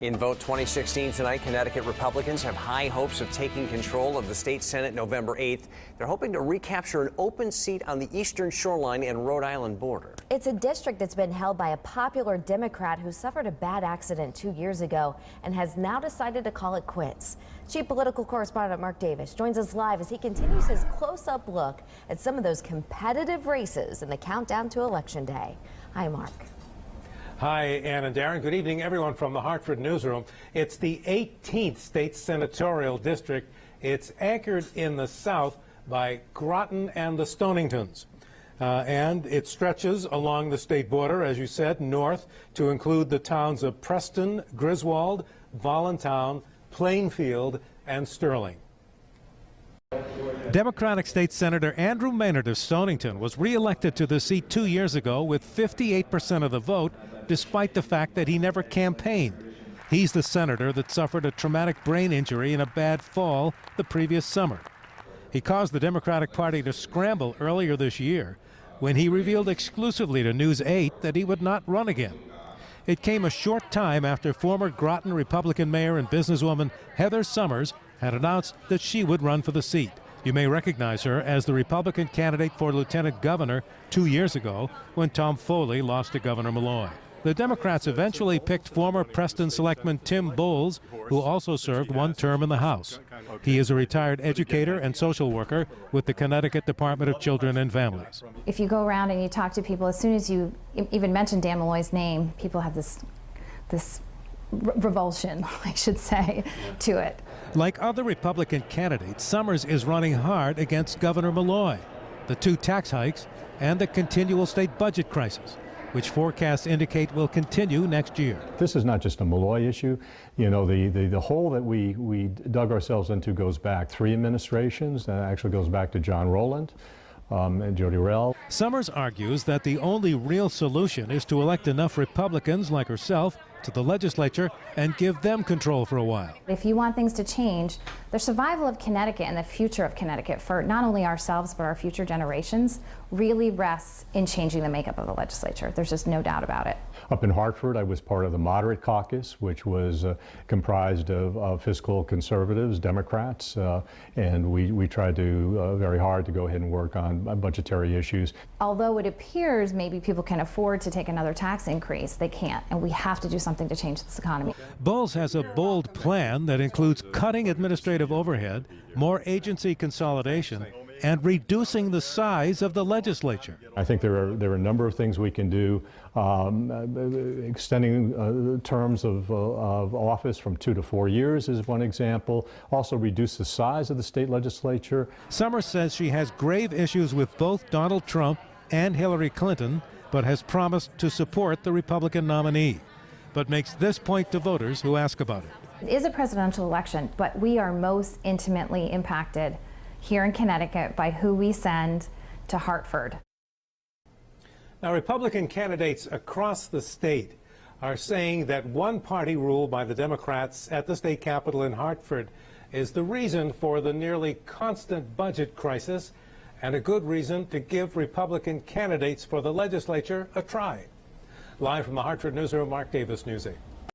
In vote 2016 tonight, Connecticut Republicans have high hopes of taking control of the state Senate November 8th. They're hoping to recapture an open seat on the eastern shoreline and Rhode Island border. It's a district that's been held by a popular Democrat who suffered a bad accident 2 years ago and has now decided to call it quits. Chief political correspondent Mark Davis joins us live as he continues his close-up look at some of those competitive races in the countdown to Election Day. Hi, Mark. Hi, Ann and Darren. Good evening, everyone from the Hartford newsroom. It's the 18th state senatorial district. It's anchored in the south by Groton and the Stoningtons. And it stretches along the state border, as you said, north to include the towns of Preston, Griswold, Voluntown, Plainfield, and Sterling. Democratic State Senator Andrew Maynard of Stonington was re-elected to the seat 2 years ago with 58% of the vote, despite the fact that he never campaigned. He's the senator that suffered a traumatic brain injury in a bad fall the previous summer. He caused the Democratic Party to scramble earlier this year when he revealed exclusively to News 8 that he would not run again. It came a short time after former Groton Republican mayor and businesswoman Heather Summers had announced that she would run for the seat. You may recognize her as the Republican candidate for lieutenant governor 2 years ago when Tom Foley lost to Governor Malloy. The Democrats eventually picked former Preston Selectman Tim Bowles, who also served one term in the House. He is a retired educator and social worker with the Connecticut Department of Children and Families. If you go around and you talk to people, as soon as you even mention Dan Malloy's name, people have this revulsion, I should say, to it. Like other Republican candidates, Summers is running hard against Governor Malloy, the 2 tax hikes, and the continual state budget crisis, which forecasts indicate will continue next year. This is not just a Malloy issue. You know, the hole that we dug ourselves into goes back 3 administrations. That actually goes back to John Rowland and Jody Rell. Summers argues that the only real solution is to elect enough Republicans like herself to the legislature and give them control for a while. If you want things to change, the survival of Connecticut and the future of Connecticut for not only ourselves but our future generations really rests in changing the makeup of the legislature. There's just no doubt about it. Up in Hartford, I was part of the moderate caucus, which was comprised of fiscal conservatives, Democrats, and we tried to very hard to go ahead and work on budgetary issues. Although it appears maybe people can afford to take another tax increase, they can't, and we have to do something to change this economy. Bowles has a bold plan that includes cutting administrative overhead, more agency consolidation, and reducing the size of the legislature. I think there are a number of things we can do. Extending terms of office from 2 to 4 years is one example. Also reduce the size of the state legislature. Summers says she has grave issues with both Donald Trump and Hillary Clinton, but has promised to support the Republican nominee, but makes this point to voters who ask about it. It is a presidential election, but we are most intimately impacted here in Connecticut by who we send to Hartford. Now, Republican candidates across the state are saying that one-party rule by the Democrats at the state capitol in Hartford is the reason for the nearly constant budget crisis and a good reason to give Republican candidates for the legislature a try. Live from the Hartford newsroom, Mark Davis, News 8.